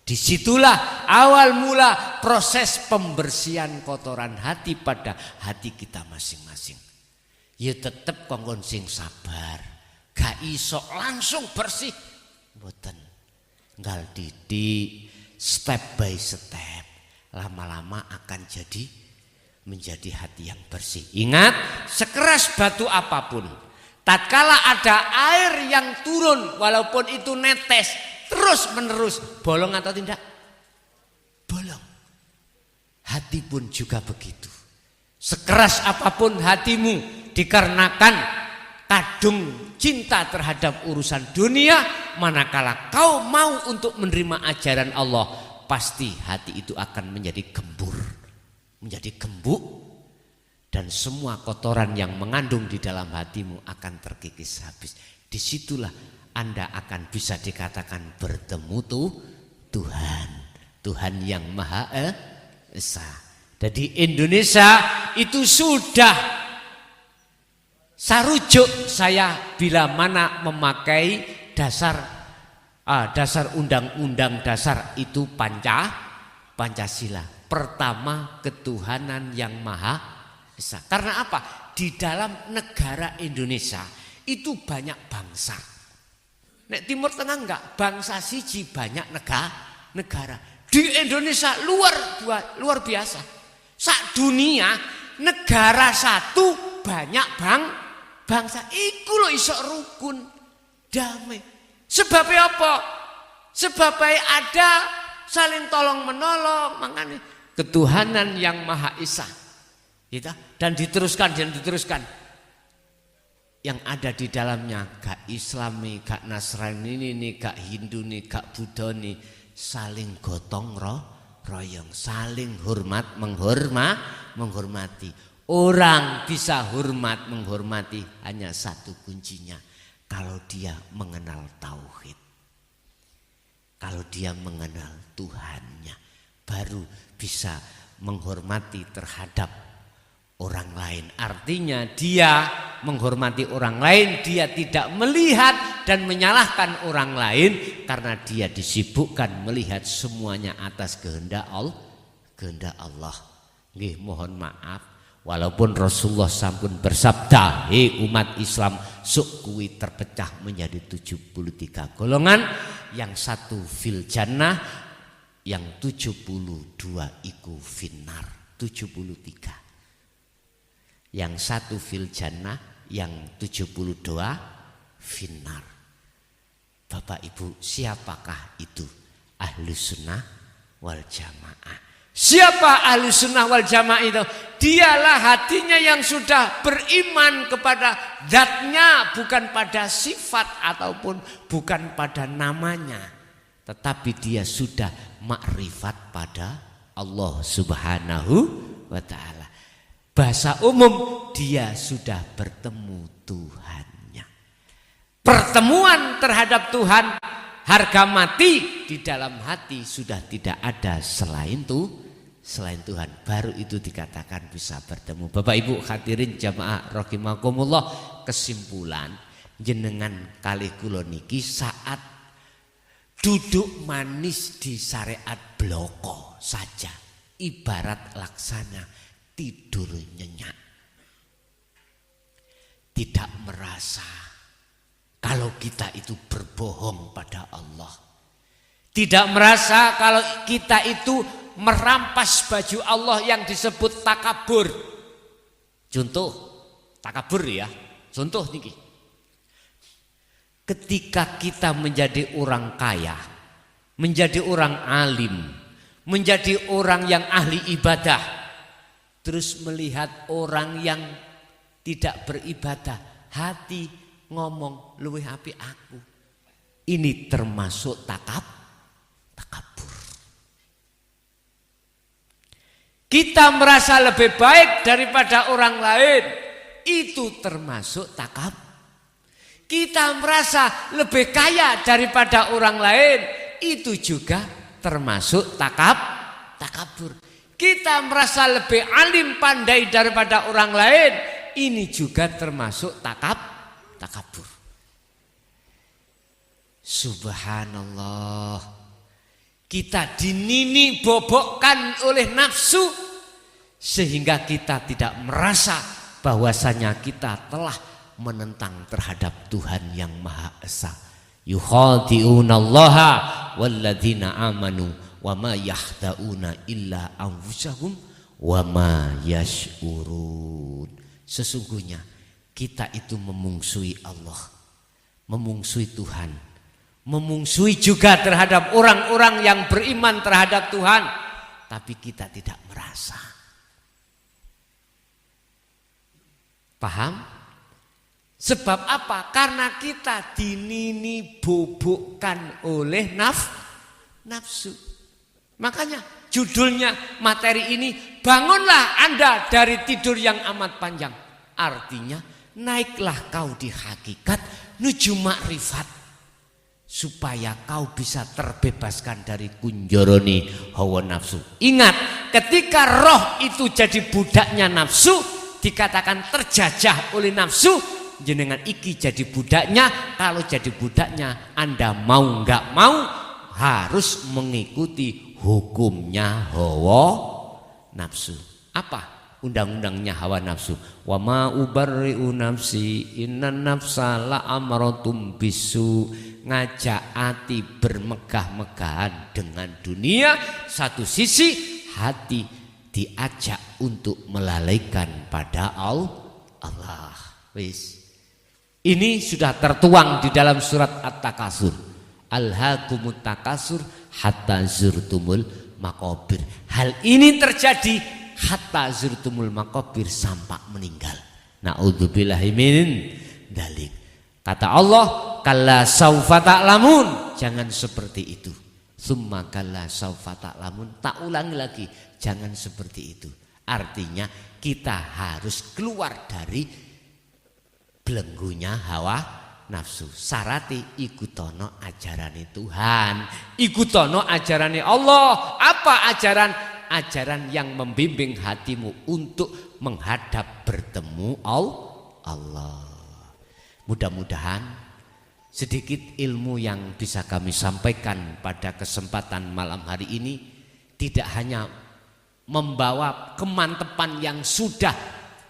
Disitulah awal mula proses pembersihan kotoran hati pada hati kita masing-masing. Ya tetep kongkon sing sabar, gak iso langsung bersih, mboten. Nggal didik, step by step, lama-lama akan menjadi hati yang bersih. Ingat, sekeras batu apapun, tatkala ada air yang turun, walaupun itu netes, terus menerus, bolong atau tidak? Bolong. Hati pun juga begitu. Sekeras apapun hatimu, dikarenakan kadung cinta terhadap urusan dunia, manakala kau mau untuk menerima ajaran Allah, pasti hati itu akan menjadi gembur, menjadi gembuk, dan semua kotoran yang mengandung di dalam hatimu akan terkikis habis. Disitulah Anda akan bisa dikatakan bertemu Tuhan yang Maha Esa. Jadi Indonesia itu sudah sarujuk saya bila mana memakai dasar undang-undang dasar itu Pancasila. Pertama, ketuhanan yang Maha Esa. Karena apa? Di dalam negara Indonesia itu banyak bangsa. Nek Timur Tengah enggak, bangsa siji banyak negara. Di Indonesia luar biasa. Sak dunia negara satu banyak bangsa. Iku lho iso rukun damai. Sebabnya apa? Sebabnya ada saling tolong menolong, makanya ketuhanan yang Maha Esa. Gitu? Dan diteruskan. Yang ada di dalamnya gak Islami, gak Nasrani ini, gak Hindu nih, gak Buddha nih, saling gotong royong, saling menghormati. Orang bisa hormat menghormati hanya satu kuncinya, kalau dia mengenal tauhid, kalau dia mengenal Tuhannya, baru bisa menghormati terhadap orang lain. Artinya dia menghormati orang lain, dia tidak melihat dan menyalahkan orang lain, karena dia disibukkan melihat semuanya atas kehendak Allah. Nggih, mohon maaf, walaupun Rasulullah sampun bersabda, hei umat Islam, sok kuwi terpecah menjadi 73 golongan, yang satu fil jannah, yang 72 iku finnar, 73. Yang satu fil jannah, yang 72 finnar. Bapak Ibu, siapakah itu Ahlus Sunnah wal Jamaah? Siapa Ahlus Sunnah wal Jamaah itu? Dialah hatinya yang sudah beriman kepada zatnya, bukan pada sifat ataupun bukan pada namanya, tetapi dia sudah makrifat pada Allah Subhanahu wa ta'ala. Bahasa umum, dia sudah bertemu Tuhannya. Pertemuan terhadap Tuhan, harga mati di dalam hati sudah tidak ada selain Tuhan. Baru itu dikatakan bisa bertemu. Bapak Ibu hadirin jamaah rahimakumullah, kesimpulan jenengan kali kula niki saat duduk manis di syariat bloko saja, ibarat laksana tidur nyenyak. Tidak merasa kalau kita itu berbohong pada Allah. Tidak merasa kalau kita itu merampas baju Allah yang disebut takabur. Contoh takabur ya. Contoh niki. Ketika kita menjadi orang kaya, menjadi orang alim, menjadi orang yang ahli ibadah, terus melihat orang yang tidak beribadah, hati ngomong luwih apik aku. Ini termasuk takabur. Kita merasa lebih baik daripada orang lain, itu termasuk takabur. Kita merasa lebih kaya daripada orang lain, itu juga termasuk takabur. Kita merasa lebih alim pandai daripada orang lain, ini juga termasuk takabur. Subhanallah. kita dinini bobokkan oleh nafsu sehingga kita tidak merasa bahwasanya kita telah menentang terhadap Tuhan yang Maha Esa. Yukhadi'unallaha walladzina amanu wa ma yahda'una illa anfusahum wa ma yash'urun. Sesungguhnya kita itu memungsuhi Allah, memungsuhi Tuhan, memungsuhi juga terhadap orang-orang yang beriman terhadap Tuhan, tapi kita tidak merasa. Paham? Sebab apa? Karena kita dinini bobokkan oleh nafsu. Makanya judulnya materi ini, bangunlah Anda dari tidur yang amat panjang. Artinya naiklah kau di hakikat nuju makrifat, supaya kau bisa terbebaskan dari kunjoroni hawa nafsu. Ingat, ketika roh itu jadi budaknya nafsu, dikatakan terjajah oleh nafsu, jenengan iki jadi budaknya. Kalau jadi budaknya, Anda mau nggak mau harus mengikuti hukumnya hawa nafsu. Apa undang-undangnya hawa nafsu? Wa ma ubarri'u nafsi innan nafsa la amaratum bisu. Ngajak hati bermegah-megahan dengan dunia, satu sisi hati diajak untuk melalaikan pada Allah. Wis. Ini sudah tertuang di dalam surat At-Takasur. Alhaakumut takasur hatta zurtumul maqabir. Hal ini terjadi hatta zurtumul maqabir, sampai meninggal. Na'udzubillahi min dalik. Kata Allah, kalla saufa ta'lamun, jangan seperti itu. Summa kalla saufa ta'lamun, tak ulangi lagi, jangan seperti itu. Artinya kita harus keluar dari belenggunya hawa nafsu. Sarati ikutono ajarane Tuhan, ikutono ajarane Allah. Apa ajaran? Ajaran yang membimbing hatimu untuk menghadap bertemu Allah. Mudah-mudahan sedikit ilmu yang bisa kami sampaikan pada kesempatan malam hari ini tidak hanya membawa kemantepan yang sudah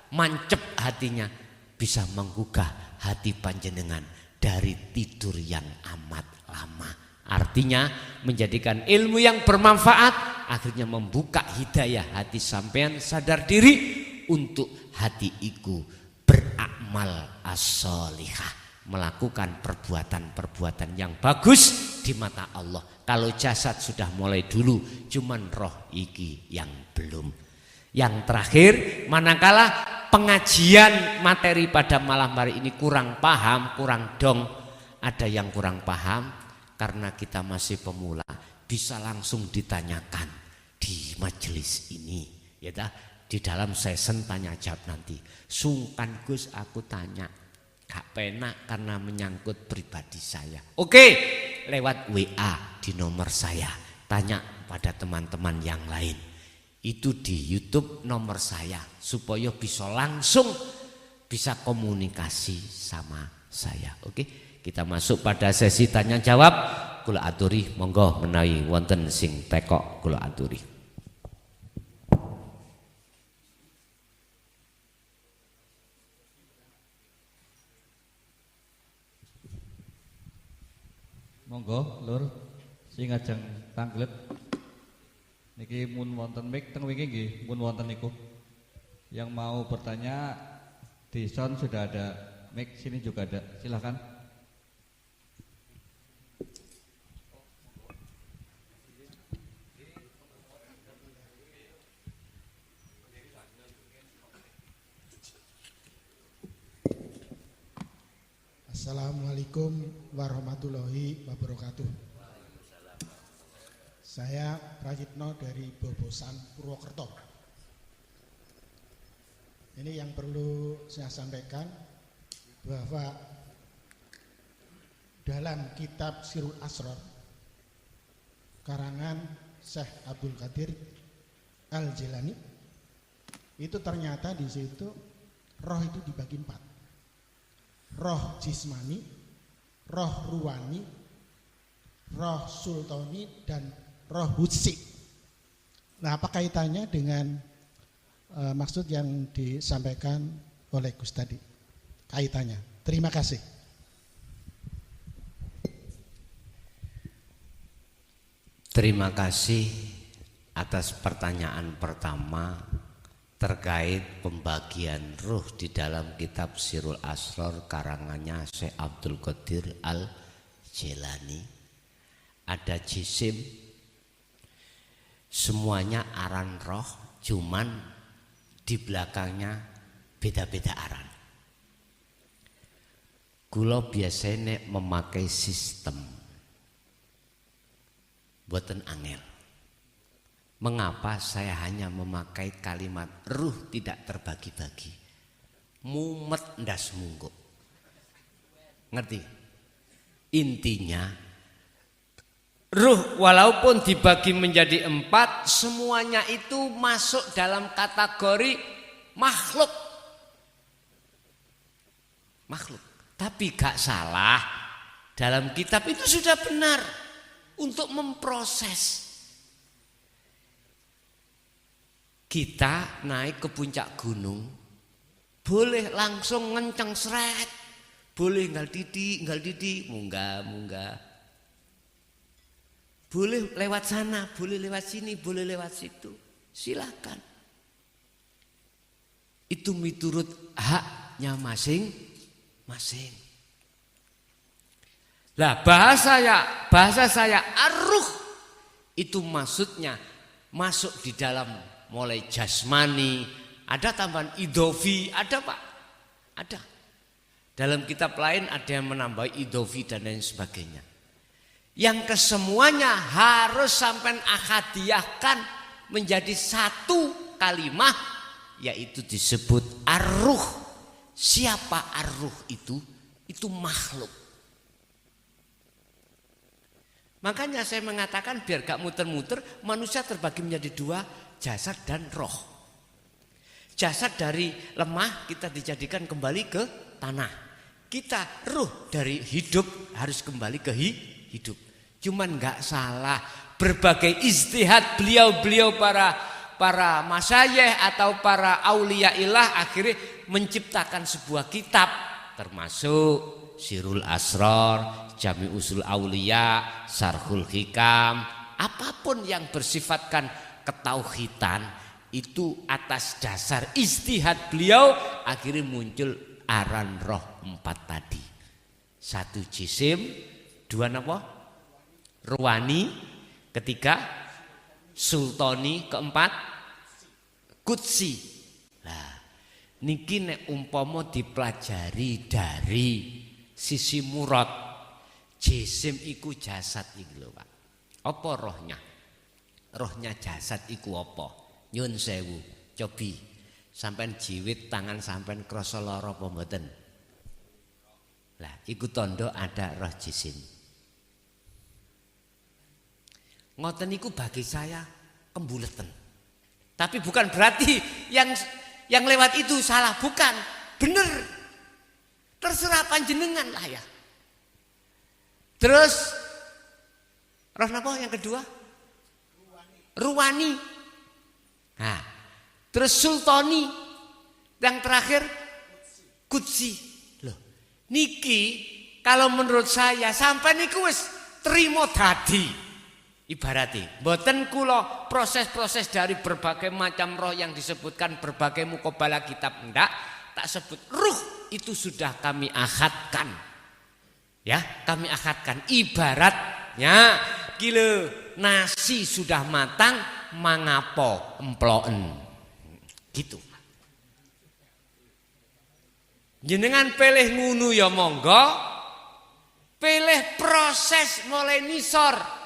mancep hatinya, bisa menggugah hati panjenengan dari tidur yang amat lama. Artinya menjadikan ilmu yang bermanfaat, akhirnya membuka hidayah hati sampean sadar diri untuk hati iku beramal as-solihah, melakukan perbuatan-perbuatan yang bagus di mata Allah. Kalau jasad sudah mulai dulu, cuman roh iki yang belum. Yang terakhir, manakala pengajian materi pada malam hari ini kurang paham, kurang dong, ada yang kurang paham karena kita masih pemula, bisa langsung ditanyakan di majelis ini, ya dah, di dalam session tanya jawab nanti. Sungkan Gus, aku tanya, gak penak karena menyangkut pribadi saya. Oke, lewat WA di nomor saya, tanya pada teman-teman yang lain. Itu di YouTube nomor saya, supaya bisa langsung bisa komunikasi sama saya. Oke, kita masuk pada sesi tanya jawab. Kula aturi, monggo menawi wonten sing tekok kula aturi. Monggo Lur sing ajeng tanglet niki mun wonten mic teng wingi nggih mun wonten niku yang mau bertanya di sound sudah ada mic, sini juga ada, silakan. Assalamualaikum warahmatullahi wabarakatuh. Saya Prayitno dari Bobosan, Purwokerto. Ini yang perlu saya sampaikan, bahwa dalam kitab Sirul Asrar karangan Syekh Abdul Qadir Al-Jilani, itu ternyata di situ roh itu dibagi 4. Roh jismani, roh ruwani, roh sultani, dan roh husi. Nah, apa kaitannya dengan maksud yang disampaikan oleh Gus tadi? Kaitannya. Terima kasih. Terima kasih atas pertanyaan pertama terkait pembagian ruh di dalam kitab Sirul Asror karangannya Syekh Abdul Qadir Al-Jilani. Ada jisim, semuanya aran roh, cuman di belakangnya beda-beda aran. Kula biasanya memakai sistem boten angel. Mengapa saya hanya memakai kalimat ruh tidak terbagi-bagi? Mumet ndas mungguk. Ngerti? Intinya ruh walaupun dibagi menjadi 4, semuanya itu masuk dalam kategori makhluk. Makhluk. Tapi gak salah, dalam kitab itu sudah benar untuk memproses. Kita naik ke puncak gunung, boleh langsung ngenceng seret, boleh nggal didi, munggah. Boleh lewat sana, boleh lewat sini, boleh lewat situ. Silakan. Itu miturut haknya masing-masing. Lah bahasa saya arruh itu maksudnya masuk di dalam mulai jasmani, ada tambahan idofi, ada Pak, ada. Dalam kitab lain ada yang menambah idofi dan lain sebagainya. Yang kesemuanya harus sampai akhadiyahkan menjadi satu kalimat, yaitu disebut arruh. Siapa arruh itu? Itu makhluk. Makanya saya mengatakan biar gak muter-muter, manusia terbagi menjadi 2, jasad dan roh. Jasad dari lemah kita dijadikan kembali ke tanah. Kita ruh dari hidup harus kembali ke hidup. Cuman gak salah, berbagai ijtihad beliau-beliau para masyayikh atau para auliyaillah akhirnya menciptakan sebuah kitab, termasuk Sirul Asror, Jami Usul Aulia, Sarhul Hikam, apapun yang bersifatkan ketauhidan itu atas dasar ijtihad beliau akhirnya muncul aran roh 4 tadi. 1 jisim, 2 napa? Ruwani, ketiga sultani, keempat kutsi. Lah niki nek umpama dipelajari dari sisi murad, jisim iku jasad iki lho Pak. Apa rohnya? Rohnya jasad iku apa? Nyun sewu, cobi sampean jiwit tangan sampean krasa lara apa mboten? Lah iku tanda ada roh jisim. Ngoten niku bagi saya kembuleten. Tapi bukan berarti yang lewat itu salah, bukan. Bener. Terserah panjenengan lah ya. Terus roh napa yang kedua? Ruwani. Nah, terus sultani. Yang terakhir kutsi. Loh, niki kalau menurut saya sampai niku wis trimo dadi. Ibarati, mboten kula proses-proses dari berbagai macam roh yang disebutkan berbagai mukobala kitab enggak, tak sebut ruh itu sudah kami akadkan. Ya, kami akadkan ibaratnya kilo nasi sudah matang mangapo emploen. Gitu. Jenengan pilih ngunu ya monggo, pilih proses mulai nisor.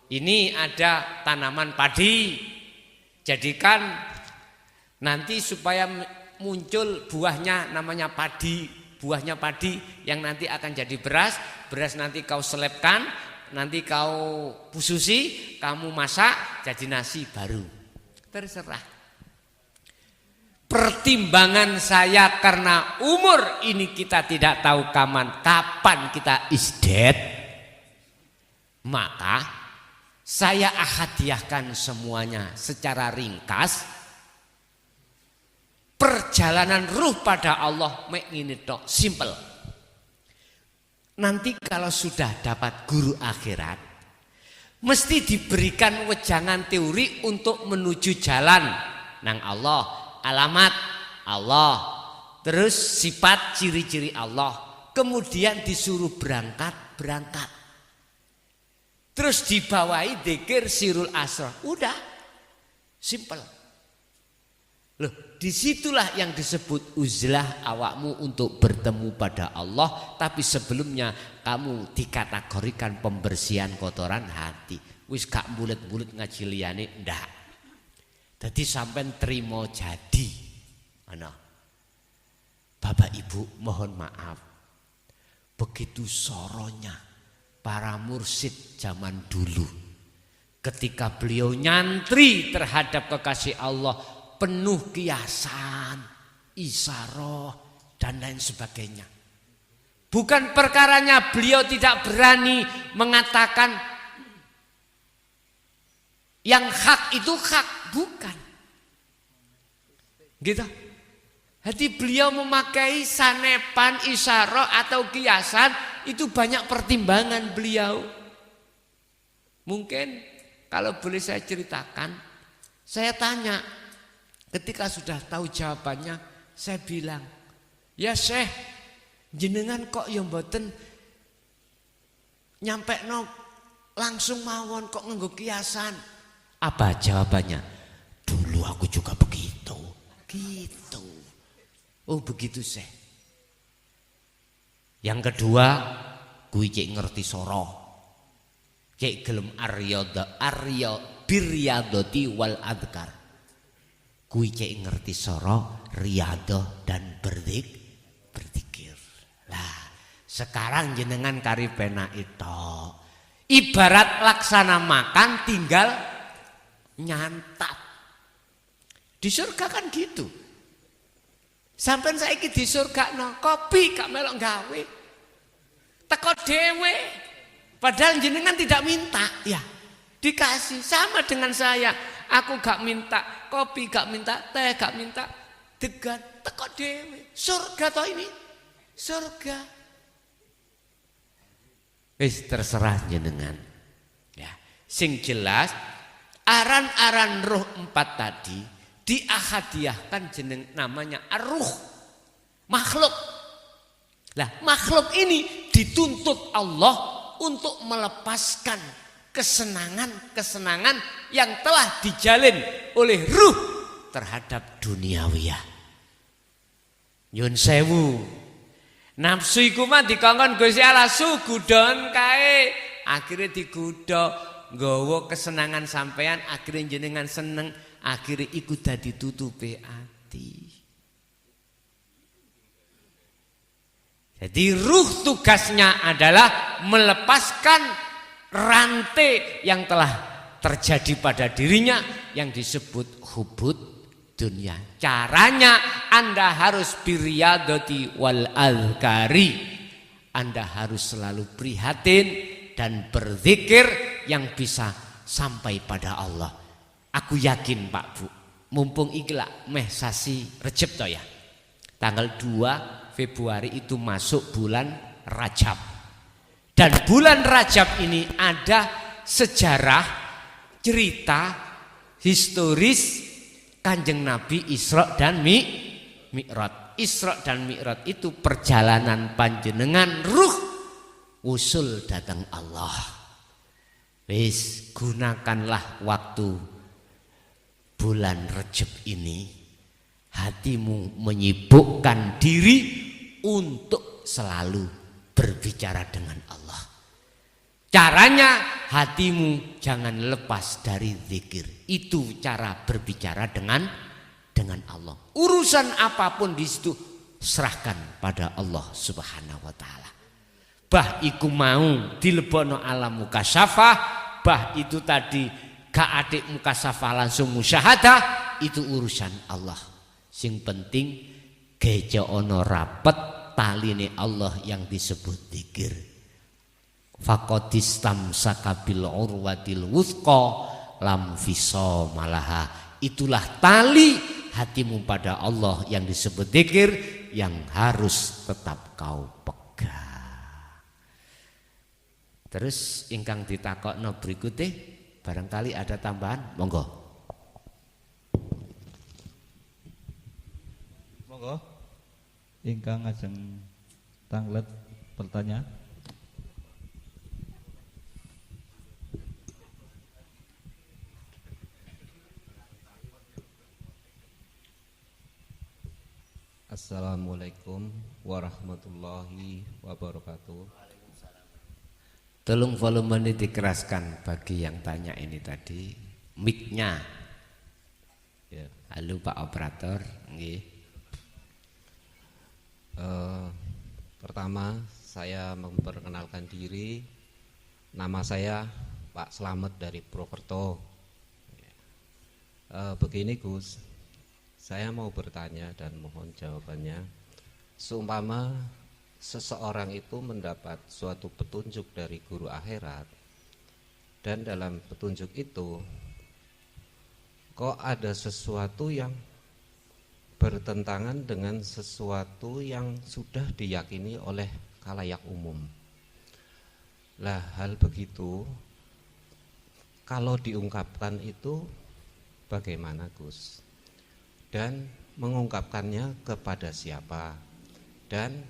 Ini ada tanaman padi, jadikan nanti supaya muncul buahnya namanya padi, buahnya padi yang nanti akan jadi beras, beras nanti kau selipkan, nanti kau pususi, kamu masak jadi nasi baru. Terserah. Pertimbangan saya karena umur ini kita tidak tahu kapan kita is dead, maka saya hadiahkan semuanya secara ringkas. Perjalanan ruh pada Allah mek ngene tok, simple. Nanti kalau sudah dapat guru akhirat, mesti diberikan wejangan teori untuk menuju jalan nang Allah, alamat Allah, terus sifat ciri-ciri Allah, kemudian disuruh berangkat. Terus dibawahi dzikir sirul asrar. Udah. Simple. Loh, disitulah yang disebut uzlah awakmu untuk bertemu pada Allah. Tapi sebelumnya kamu dikategorikan pembersihan kotoran hati. Wis gak bulet-bulet ngaji liyane ndak. Dadi sampean trimo jadi. Ana. Bapak Ibu mohon maaf. Begitu soronya para mursyid zaman dulu. Ketika beliau nyantri terhadap kekasih Allah, penuh kiasan, isaroh, dan lain sebagainya. Bukan perkaranya beliau tidak berani mengatakan yang hak itu hak, bukan. Gitu. Jadi beliau memakai sanepan, isaroh atau kiasan itu banyak pertimbangan beliau. Mungkin kalau boleh saya ceritakan, saya tanya, ketika sudah tahu jawabannya, saya bilang, ya Syekh, jenengan kok yang mboten nyampe no langsung mawon kok nganggo kiasan. Apa jawabannya? Dulu aku juga begitu. Gitu. Oh begitu Syekh. Yang kedua, kuwi cek ngerti soro. Cek gelem arya biryadati wal adkar. Kuwi cek ngerti soro, riyadoh dan berzikir. Lah, sekarang jenengan kari pena itu. Ibarat laksana makan tinggal nyantap. Di surga kan gitu. Sampai saiki di surga no, kopi gak melok gawe. Teko dewe. Padahal jenengan tidak minta, ya. Dikasih sama dengan saya. Aku gak minta kopi, gak minta teh, gak minta degan, teko dewe. Surga toh ini. Surga. Wis terserah jenengan. Ya, sing jelas aran-aran roh 4 tadi diahadiahkan jeneng namanya ar-ruh, makhluk. Lah, makhluk ini dituntut Allah untuk melepaskan kesenangan-kesenangan yang telah dijalin oleh ruh terhadap duniawiyah. Nyun sewu. Nafsu iku mah dikongkon Gusti Allah sugudon kae. Akhire digodha nggawa kesenangan sampean, akhire jenengan seneng, akhire iku dadi tutupe ati. Jadi ruh tugasnya adalah melepaskan rantai yang telah terjadi pada dirinya yang disebut hubud dunia. Caranya Anda harus biryadati wal azkari. Anda harus selalu prihatin dan berzikir yang bisa sampai pada Allah. Aku yakin Pak Bu, mumpung ikhlas meh sasi Recep toh ya. Tanggal 2 Februari itu masuk bulan Rajab. Dan bulan Rajab ini ada sejarah, cerita historis Kanjeng Nabi Isra dan Mi'raj. Isra dan Mi'raj itu perjalanan panjenengan ruh usul datang Allah. Wis gunakanlah waktu bulan Rajab ini, hatimu menyibukkan diri untuk selalu berbicara dengan Allah. Caranya hatimu jangan lepas dari zikir. Itu cara berbicara dengan Allah. Urusan apapun di situ serahkan pada Allah Subhanahu wa taala. Bah iku mau dilebono alam mukasyafah, bah itu tadi gak adik mukasyafah langsung musyahadah, itu urusan Allah. Sing penting gejo ono rapet taline Allah yang disebut zikir. Faqadistamsaka bil urwatil wuthqa lam fisama laha. Itulah tali hatimu pada Allah yang disebut zikir yang harus tetap kau pegang. Terus ingkang ditakokno berikutnya barangkali ada tambahan, monggo. Monggo. Ingkang ngajeng tanglet pertanyaan. Assalamualaikum warahmatullahi wabarakatuh. Tolong volume ini dikeraskan bagi yang tanya ini tadi. Mic-nya. Ya. Halo Pak Operator. Nggih. Pertama saya memperkenalkan diri. Nama saya Pak Slamet dari Purwokerto. Begini Gus, saya mau bertanya dan mohon jawabannya. Seumpama seseorang itu mendapat suatu petunjuk dari guru akhirat, dan dalam petunjuk itu kok ada sesuatu yang bertentangan dengan sesuatu yang sudah diyakini oleh khalayak umum. Lah hal begitu kalau diungkapkan itu bagaimana Gus? Dan mengungkapkannya kepada siapa, dan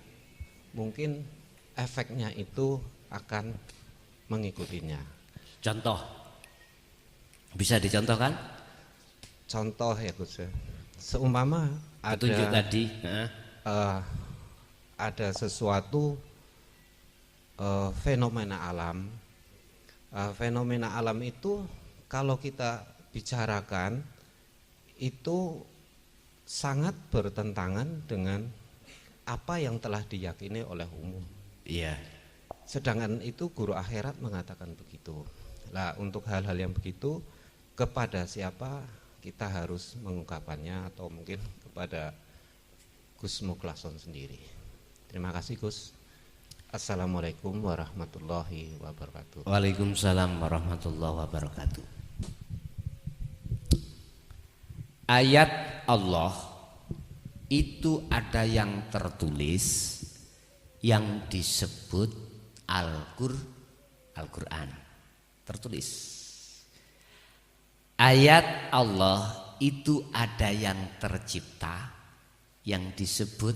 mungkin efeknya itu akan mengikutinya. Contoh. Bisa dicontohkan? Contoh ya Gus, seumpama Petunjuk tadi. Ada sesuatu fenomena alam. Fenomena alam itu kalau kita bicarakan itu sangat bertentangan dengan apa yang telah diyakini oleh umum. Iya. Sedangkan itu guru akhirat mengatakan begitu. Nah, untuk hal-hal yang begitu kepada siapa kita harus mengungkapkannya, atau mungkin kepada Gus Mukhlason sendiri. Terima kasih Gus. Assalamualaikum warahmatullahi wabarakatuh. Waalaikumsalam warahmatullahi wabarakatuh. Ayat Allah itu ada yang tertulis yang disebut Al-Quran, tertulis. Ayat Allah itu ada yang tercipta yang disebut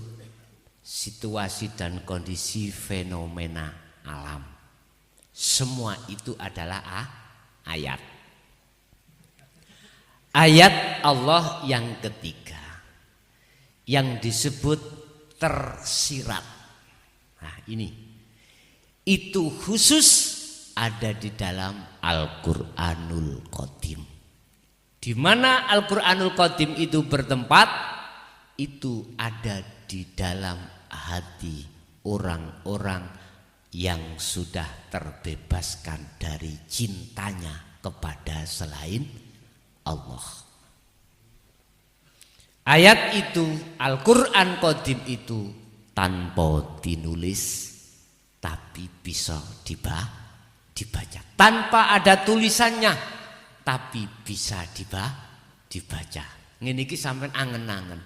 situasi dan kondisi fenomena alam. Semua itu adalah ayat. Ayat Allah yang ketiga yang disebut tersirat. Nah, ini itu khusus ada di dalam Al-Qur'anul Qadim. Di mana Al-Qur'anul Qadim itu bertempat, itu ada di dalam hati orang-orang yang sudah terbebaskan dari cintanya kepada selain Allah. Ayat itu, Al-Qur'an Qadim itu tanpa dinulis tapi bisa dibaca. Tanpa ada tulisannya tapi bisa dibaca. Ngene iki sampean angen-angen.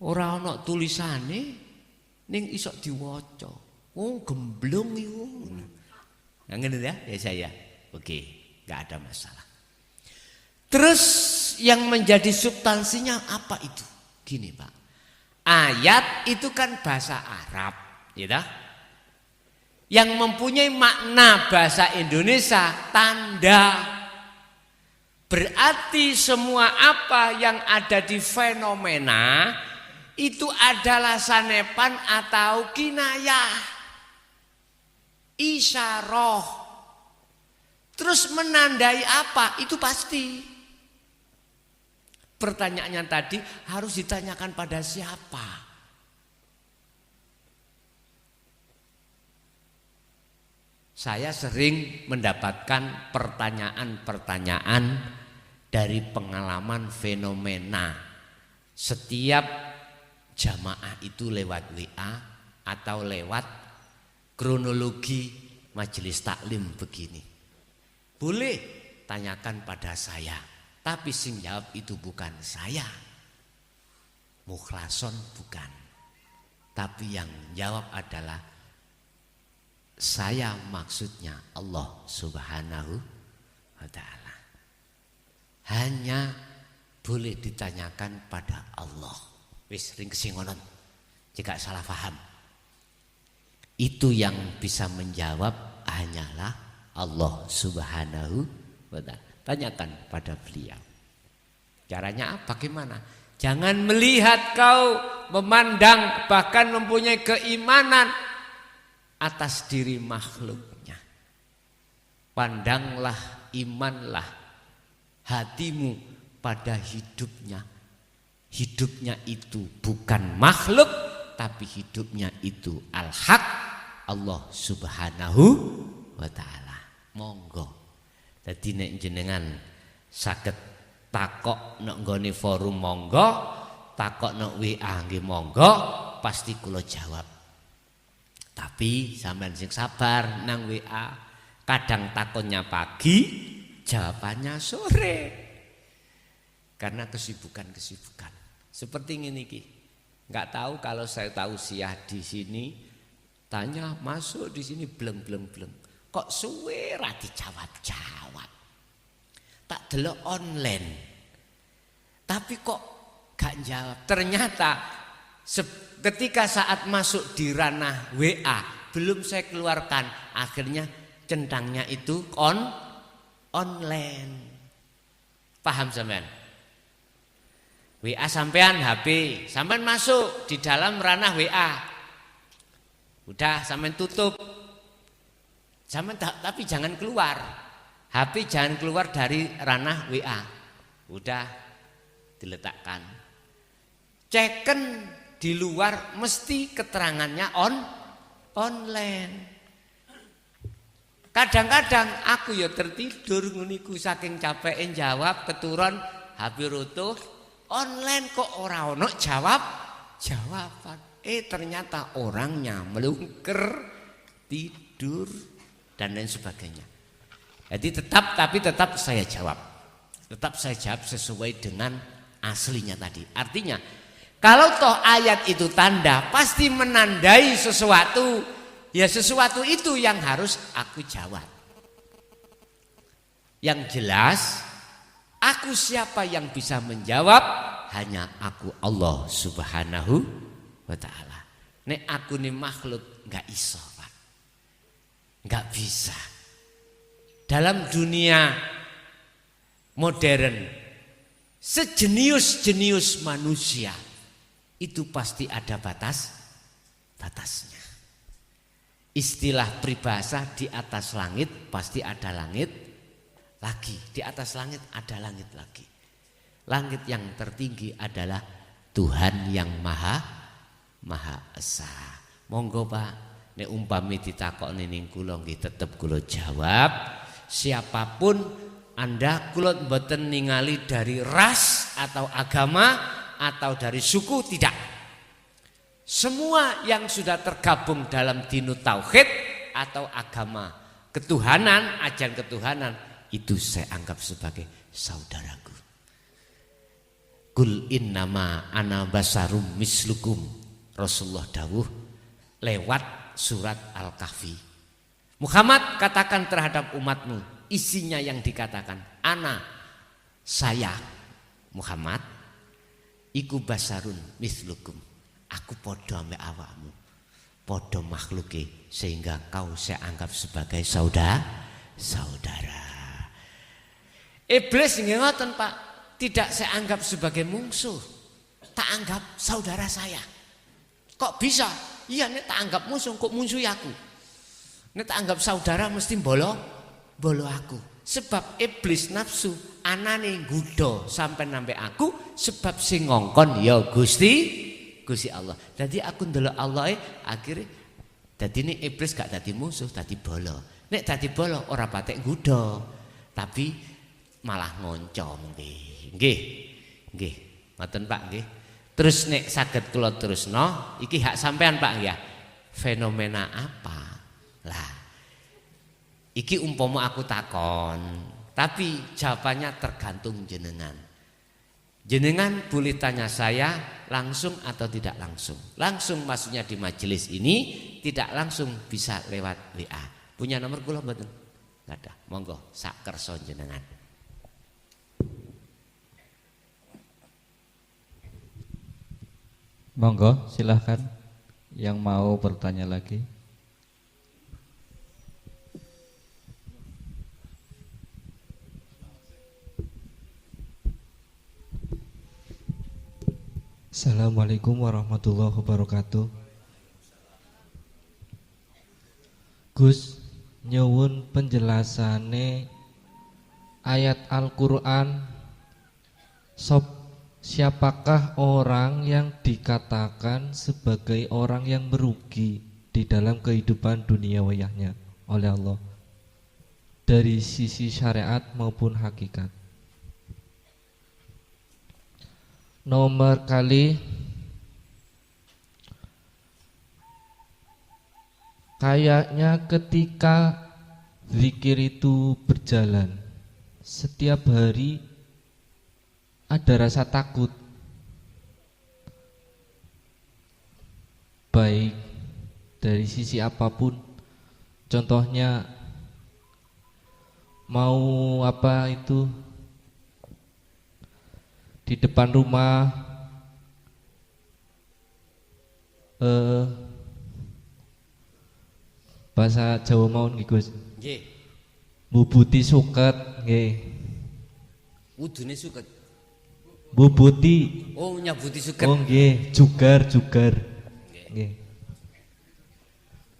Ora ana tulisane ning iso diwaca. Oh, gemblong iku. Nah, ngene ya saya. Oke, enggak ada masalah. Terus yang menjadi substansinya apa itu? Gini Pak, ayat itu kan bahasa Arab, gitu? Yang mempunyai makna bahasa Indonesia tanda. Berarti semua apa yang ada di fenomena itu adalah sanepan atau kinayah, isyarah. Terus menandai apa? Itu pasti. Pertanyaannya tadi harus ditanyakan pada siapa? Saya sering mendapatkan pertanyaan-pertanyaan dari pengalaman fenomena. Setiap jamaah itu lewat WA atau lewat kronologi majelis taklim begini. Boleh tanyakan pada saya, tapi sing jawab itu bukan saya. Mukhlason bukan. Tapi yang jawab adalah saya, maksudnya Allah Subhanahu wa ta'ala. Hanya boleh ditanyakan pada Allah. Wis ring singonon jika salah paham. Itu yang bisa menjawab hanyalah Allah Subhanahu wa ta'ala. Tanyakan pada beliau. Caranya apa? Bagaimana? Jangan melihat kau memandang bahkan mempunyai keimanan atas diri makhluknya. Pandanglah, imanlah hatimu pada hidupnya. Hidupnya itu bukan makhluk, tapi hidupnya itu al-haq, Allah Subhanahu wa ta'ala. Monggo. Jadi nek jenengan saged takok nek nggone forum monggo, takok nek WA nggih monggo, pasti kula jawab. Tapi sampean sing sabar nang WA, kadang takonnya pagi, jawabannya sore. Karena kesibukan-kesibukan. Seperti ini ki. Enggak tahu kalau saya tausiah di sini, tanya masuk di sini bleng. Kok suwe ra dijawab-jawab. Tak delok online. Tapi kok gak jawab. Ternyata ketika saat masuk di ranah WA belum saya keluarkan, akhirnya centangnya itu online. Paham sampean? WA sampean HP, sampean masuk di dalam ranah WA. Udah sampean tutup. Sampean tapi jangan keluar. HP jangan keluar dari ranah WA. Udah diletakkan. Ceken di luar mesti keterangannya online. Kadang-kadang aku ya tertidur nguniku saking capeken jawab keturun HP rutuh online kok ora ono jawaban. Ternyata orangnya melungker tidur dan lain sebagainya. Jadi tetap saya jawab. Tetap saya jawab sesuai dengan aslinya tadi. Artinya kalau toh ayat itu tanda pasti menandai sesuatu, ya sesuatu itu yang harus aku jawab. Yang jelas, aku siapa yang bisa menjawab? Hanya aku Allah Subhanahu wa ta'ala. Nek aku ni makhluk gak iso Pak. Gak bisa. Dalam dunia modern, sejenius-jenius manusia itu pasti ada batasnya. Istilah peribahasa di atas langit pasti ada langit lagi. Di atas langit ada langit lagi. Langit yang tertinggi adalah Tuhan yang Maha Esa. Monggo Pak, nek umpami ditakokne ning kula nggih tetep kula jawab. Siapapun Anda kula mboten ningali dari ras atau agama atau dari suku, tidak. Semua yang sudah tergabung dalam dinut tauhid atau agama ketuhanan, ajaran ketuhanan, itu saya anggap sebagai saudaraku. Kul innama ana basarum mislukum, Rasulullah dawuh lewat surat Al-Kahfi. Muhammad katakan terhadap umatmu, isinya yang dikatakan ana, saya Muhammad iku basarun mislukum, aku podo ambek awakmu, podo makhluke, sehingga kau saya anggap sebagai saudara. Iblis nggih ngoten Pak, tidak saya anggap sebagai musuh, tak anggap saudara saya. Kok bisa? Iya nek tak anggap musuh kok musuhi aku. Nek tak anggap saudara mesti bolo aku. Sebab iblis nafsu anane nggodha sampai nampe aku, sebab sing ngongkon ya Gusti Allah. Jadi aku ndelok Allah akhirnya dadi ini iblis gak dadi musuh, dadi bolo. Nek dadi bolo ora patek nggodha, tapi malah ngoncom nggih. Ngoten Pak nggih. Terus nek saged kula terusno, iki hak sampean Pak ya. Fenomena apa Lah, iki umpama aku takon, tapi jawabannya tergantung jenengan. Jenengan boleh tanya saya langsung atau tidak langsung. Langsung maksudnya di majelis ini, tidak langsung bisa lewat WA. Punya nomor kula mboten? Enggak ada. Monggo sak kersa jenengan. Monggo silahkan yang mau bertanya lagi. Assalamualaikum warahmatullahi wabarakatuh. Gus, nyuwun penjelasane ayat Al-Qur'an siapakah orang yang dikatakan sebagai orang yang merugi di dalam kehidupan dunia wayahnya oleh Allah dari sisi syariat maupun hakikat. Nomor kali kayaknya ketika zikir itu berjalan setiap hari ada rasa takut, baik dari sisi apapun. Contohnya mau apa itu di depan rumah bahasa Jawa mau nggih Gus. Nggih. Bubuti suket nggih. Wudune suket. Bubuti. Oh, nyabuti suket. Oh nggih, jugar. Nggih.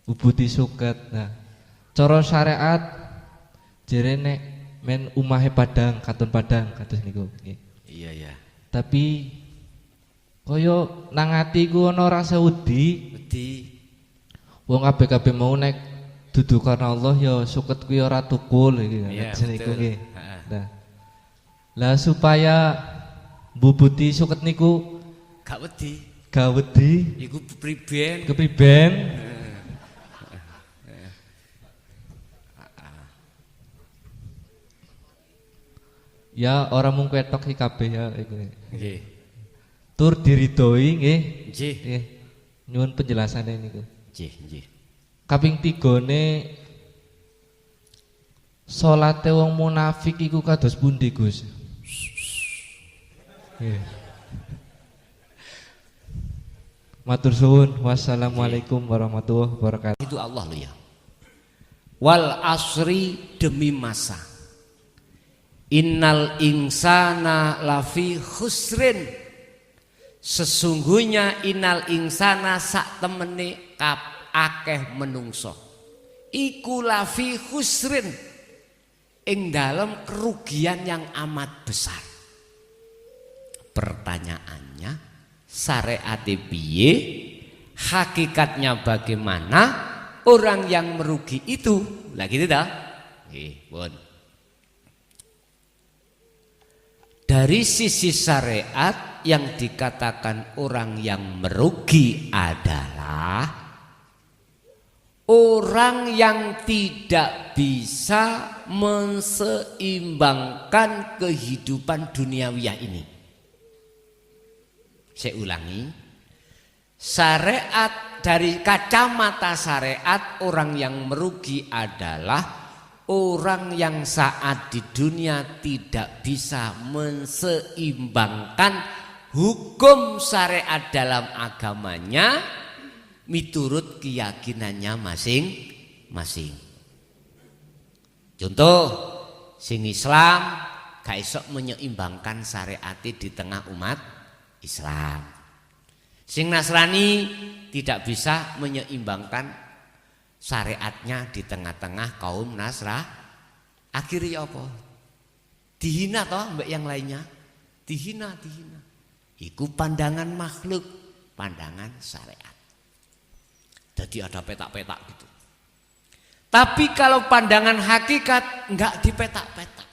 Bubuti suket. Nah, cara syariat jere nek men umahe Padang, katon Padang kados niku nggih. Iya. Tapi kaya nang ati ku ana rasa wedi. Wong kabeh mau nek dudu karena Allah ya suket kuwi ora tukul iki kan niku nggih. Nah. Lah supaya mbubuti suket niku gak wedi. Iku kepriben. Ya orang mung ketok iki kabeh ya iku. Nggih. Tur diridhoi nggih. Nggih. Nyuwun penjelasane niku. Nggih. Kaping 3ne salate wong munafik iku kados pundi, Gus? Nggih. Matur suwun. Wassalamualaikum warahmatullahi wabarakatuh. Itu Allah lo ya. Wal asri demi masa. Innal insana lafi khusrin. Sesungguhnya innal insana sak temene akeh menungso. Iku lafi khusrin. Ing dalam kerugian yang amat besar. Pertanyaannya, syariat piye? Hakikatnya bagaimana? Orang yang merugi itu, lah gitu dah. Nggih, pun. Dari sisi syariat yang dikatakan orang yang merugi adalah orang yang tidak bisa menseimbangkan kehidupan duniawiyah ini. Saya ulangi, syariat dari kacamata syariat orang yang merugi adalah orang yang saat di dunia tidak bisa menseimbangkan hukum syariat dalam agamanya miturut keyakinannya masing-masing. Contoh, sing Islam gak iso menyeimbangkan syariat di tengah umat Islam. Sing Nasrani tidak bisa menyeimbangkan syariatnya di tengah-tengah kaum Nasrani. Akhirnya apa? Dihina toh mbak yang lainnya. Dihina. Iku pandangan makhluk, pandangan syariat. Jadi ada petak-petak gitu. Tapi kalau pandangan hakikat enggak dipetak-petak.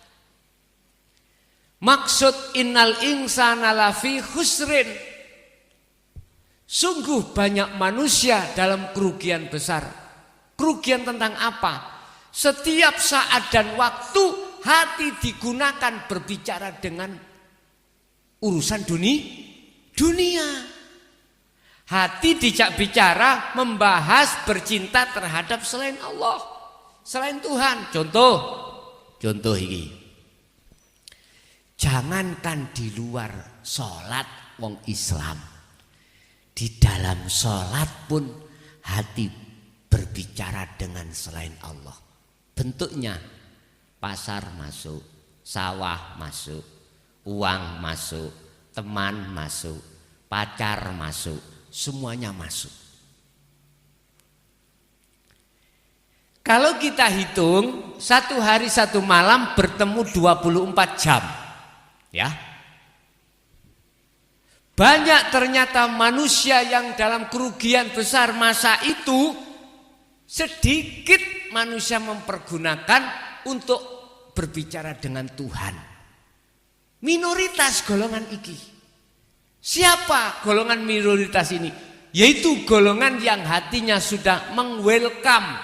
Maksud innal insana lafi khusrin. Sungguh banyak manusia dalam kerugian besar. Kerugian tentang apa? Setiap saat dan waktu hati digunakan berbicara dengan urusan dunia. Hati dijak bicara membahas bercinta terhadap selain Allah, selain Tuhan. Contoh ini. Jangankan di luar sholat wong Islam, di dalam sholat pun hati berbicara dengan selain Allah. Bentuknya pasar masuk, sawah masuk, uang masuk, teman masuk, pacar masuk, semuanya masuk. Kalau kita hitung satu hari satu malam bertemu 24 jam, ya. Banyak ternyata manusia yang dalam kerugian besar masa itu, sedikit manusia mempergunakan untuk berbicara dengan Tuhan. Minoritas golongan iki. Siapa golongan minoritas ini? Yaitu golongan yang hatinya sudah meng-welcome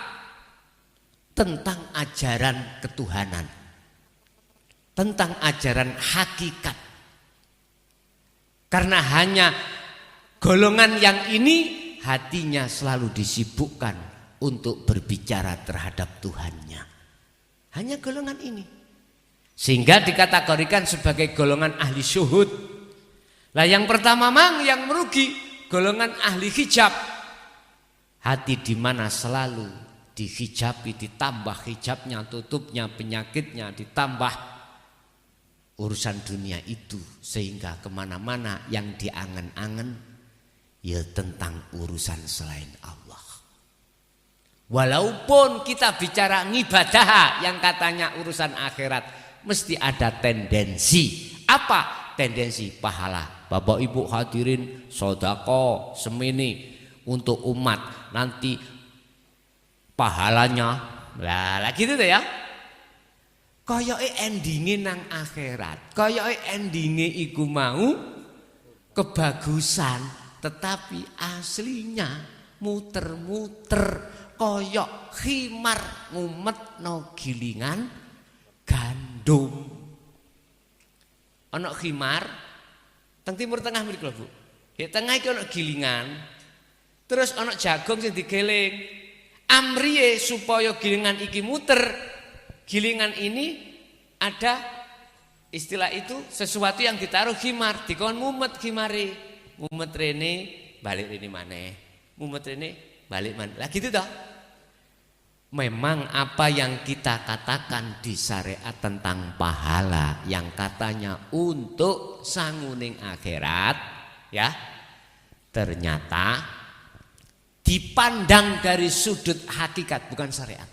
tentang ajaran ketuhanan, tentang ajaran hakikat. Karena hanya golongan yang ini hatinya selalu disibukkan untuk berbicara terhadap Tuhannya. Hanya golongan ini. Sehingga dikategorikan sebagai golongan ahli syuhud. Lah yang pertama yang merugi golongan ahli hijab. Hati di mana selalu dihijabi, ditambah hijabnya, tutupnya, penyakitnya, ditambah urusan dunia itu, sehingga kemana-mana yang diangen-angen ya tentang urusan selain Allah. Walaupun kita bicara ngibadah yang katanya urusan akhirat, mesti ada tendensi. Apa tendensi? Pahala. Bapak Ibu hadirin, sodako semini untuk umat, nanti pahalanya lah gitu tuh ya. Koyoke endinge nang akhirat, koyoke endinge iku mau kebagusan, tetapi aslinya muter-muter koyok khimar ngumetno gilingan gandum. Ana khimar teng timur tengah mriku lho Bu. Di tengah iki ana gilingan. Terus ana jagung sing digeling. Amriye supaya gilingan iki muter, gilingan ini ada istilah itu sesuatu yang ditaruh khimar, dikon mumet khimare. Mumet rene balik rene maneh. Mumet rene balik maneh. Lah gitu toh. Memang apa yang kita katakan di syariat tentang pahala yang katanya untuk sanguning akhirat, ya, ternyata dipandang dari sudut hakikat bukan syariat.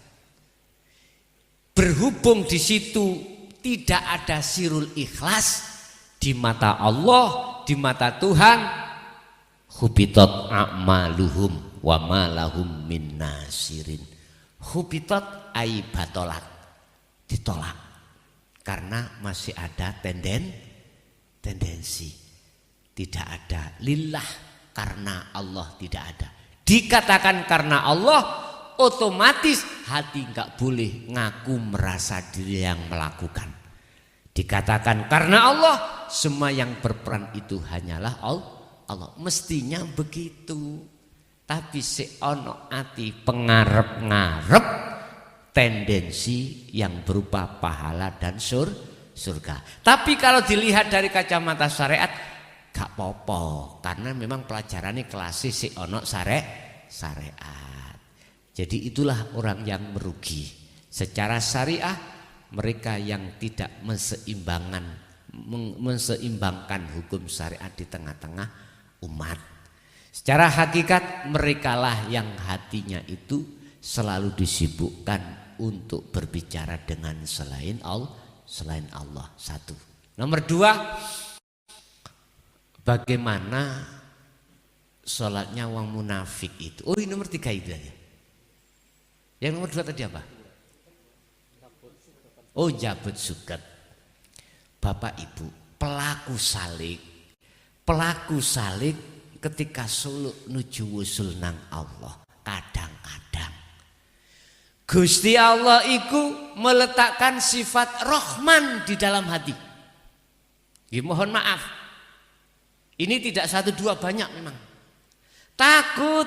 Berhubung di situ tidak ada sirul ikhlas di mata Allah, di mata Tuhan, hubitat a'maluhum wa ma lahum min nasirin. Hubitat ay batolat, ditolak karena masih ada tendensi. Tidak ada lillah, karena Allah tidak ada. Dikatakan karena Allah, otomatis hati enggak boleh ngaku merasa diri yang melakukan. Dikatakan karena Allah, semua yang berperan itu hanyalah Allah. Mestinya begitu. Tapi si ono ati pengarep-ngarep tendensi yang berupa pahala dan surga. Tapi kalau dilihat dari kacamata syariat gak popo, karena memang pelajarannya klasis si ono syariat. Jadi itulah orang yang merugi. Secara syariah mereka yang tidak menseimbangkan hukum syariat di tengah-tengah umat. Secara hakikat merekalah yang hatinya itu selalu disibukkan untuk berbicara dengan selain Allah. Satu. Nomor dua, bagaimana sholatnya wong munafik itu. Oh, ini nomor tiga itu ya. Yang nomor dua tadi apa? Oh, jabut suket. Bapak Ibu, pelaku salik ketika suluk nuju wusul nang Allah, kadang-kadang Gusti Allah iku meletakkan sifat Rahman di dalam hati. Ya, mohon maaf, ini tidak satu dua, banyak memang. Takut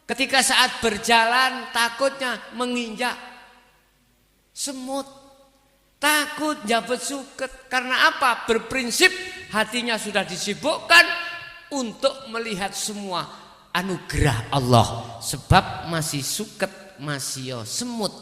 ketika saat berjalan, takutnya menginjak semut, takut jabet suket. Karena apa? Berprinsip hatinya sudah disibukkan untuk melihat semua anugerah Allah. Sebab masih suket, masih semut,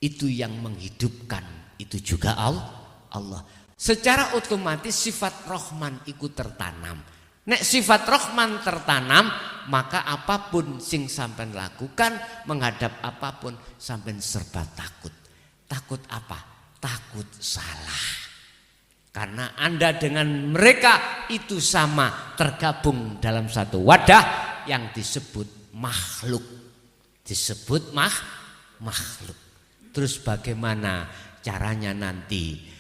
itu yang menghidupkan, itu juga Allah. Secara otomatis sifat Rahman itu tertanam. Nek sifat Rahman tertanam, maka apapun sing sampean lakukan, menghadap apapun sampean serba takut. Takut apa? Takut salah. Karena Anda dengan mereka itu sama, tergabung dalam satu wadah yang disebut makhluk. Disebut makhluk. Terus bagaimana caranya nanti?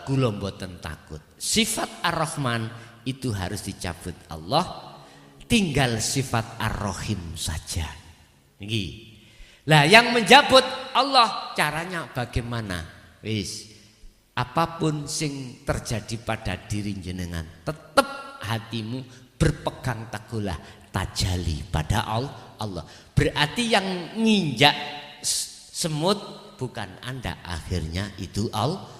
Kula mboten takut. Sifat Ar-Rahman itu harus dicabut Allah, tinggal sifat Ar-Rahim saja. Niki. Lah yang menjabut Allah caranya bagaimana? Wis, apapun sing terjadi pada diri jenengan, tetap hatimu berpegang teguhlah tajali pada Allah. Berarti yang nginjak semut bukan Anda, akhirnya itu Allah.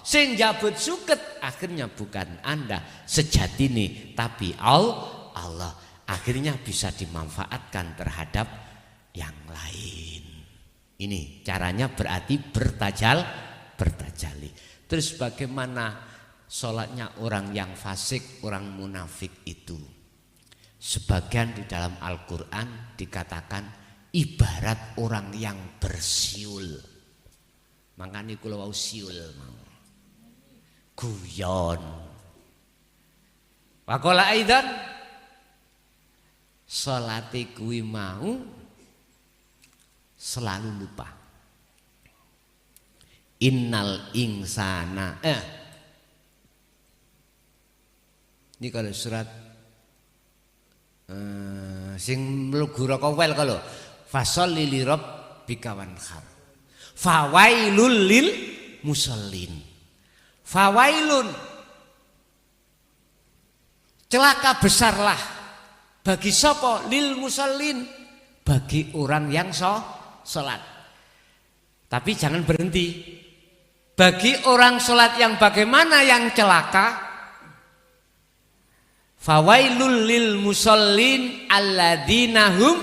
Sing jabut suket akhirnya bukan Anda sejatine, tapi Allah. Akhirnya bisa dimanfaatkan terhadap yang lain. Ini caranya berarti bertajali. Terus bagaimana sholatnya orang yang fasik, orang munafik itu? Sebagian di dalam Al-Quran dikatakan ibarat orang yang bersiul. Makanya kula wau siul mau. Guyon. Wakola aidan salate kuwi mau selalu lupa. Innal insana. Ini kalau surat sing mlebu Raqawel kalau fasholli li rabbika wanhar. Fawailul lil musallin. Fawailun, celaka besarlah bagi sapa? Lil musallin, bagi orang yang sholat. Tapi jangan berhenti. Bagi orang sholat yang bagaimana yang celaka? Fawailul lil musallin alladzina hum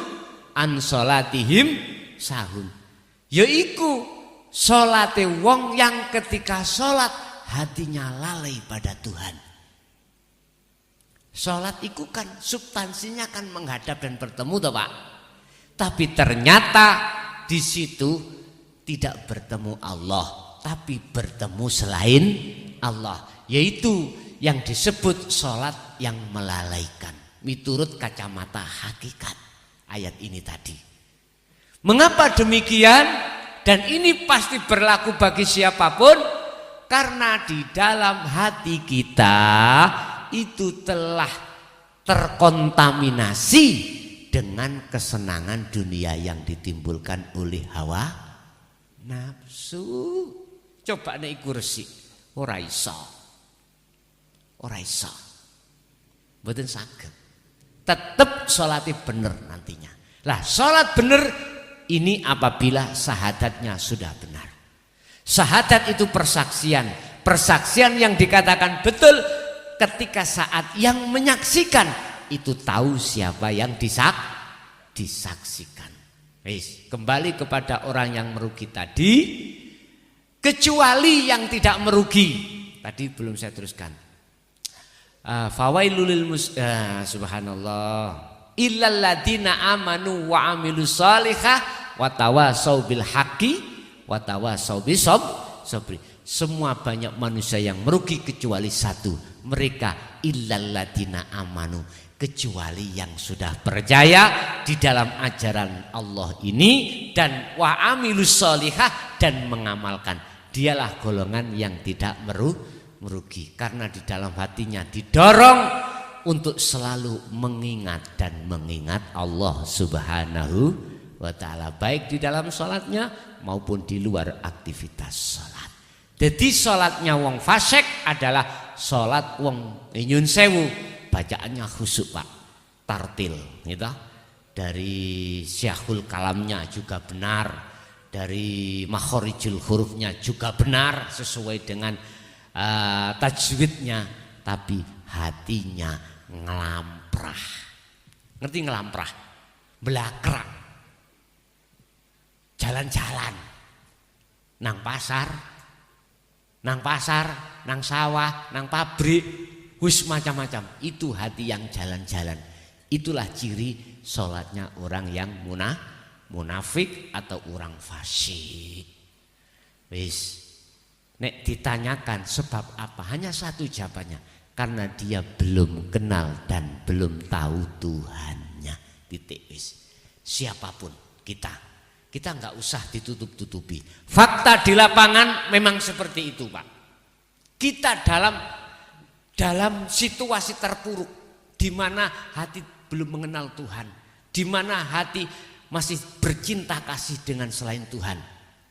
an sholatihim sahun. Yaiku sholate wong yang ketika sholat hatinya lalai pada Tuhan. Sholat itu kan substansinya kan menghadap dan bertemu toh Pak. Tapi ternyata di situ tidak bertemu Allah, tapi bertemu selain Allah. Yaitu yang disebut sholat yang melalaikan. Miturut kacamata hakikat ayat ini tadi. Mengapa demikian? Dan ini pasti berlaku bagi siapapun, karena di dalam hati kita itu telah terkontaminasi dengan kesenangan dunia yang ditimbulkan oleh hawa nafsu. Coba nek iku resik, ora iso. Mboten saged. Tetep salate bener nantinya. Lah salat bener ini apabila syahadatnya sudah benar. Syahadat itu persaksian. Persaksian yang dikatakan betul ketika saat yang menyaksikan itu tahu siapa yang disaksikan. Kembali kepada orang yang merugi tadi, kecuali yang tidak merugi. Tadi belum saya teruskan. Fawailul subhanallah. Illal ladina amanu wa amilus salihah wa tawasau bil haqqi wa tawasau bis sabri. Semua banyak manusia yang merugi kecuali satu. Mereka illal ladina amanu, kecuali yang sudah percaya di dalam ajaran Allah ini dan wa amilus salihah dan mengamalkan. Dialah golongan yang tidak merugi karena di dalam hatinya didorong untuk selalu mengingat dan mengingat Allah Subhanahu wa ta'ala, baik di dalam sholatnya maupun di luar aktivitas sholat. Jadi sholatnya wong fasik adalah sholat wong nyun sewu, bacaannya khusyuk Pak, tartil gitu. Dari syakhul kalamnya juga benar, dari makhorijul hurufnya juga benar sesuai dengan tajwidnya, tapi hatinya ngelamprah. Ngerti ngelamprah? Belakrak. Jalan-jalan. Nang pasar, nang sawah, nang pabrik, wis macam-macam. Itu hati yang jalan-jalan. Itulah ciri sholatnya orang yang munafik atau orang fasik. Wis, nek ditanyakan sebab apa, hanya satu jawabannya, karena dia belum kenal dan belum tahu Tuhannya. Titik. Wis, siapapun kita nggak usah ditutup-tutupi. Fakta di lapangan memang seperti itu Pak. Kita dalam situasi terpuruk, di mana hati belum mengenal Tuhan, di mana hati masih bercinta kasih dengan selain Tuhan.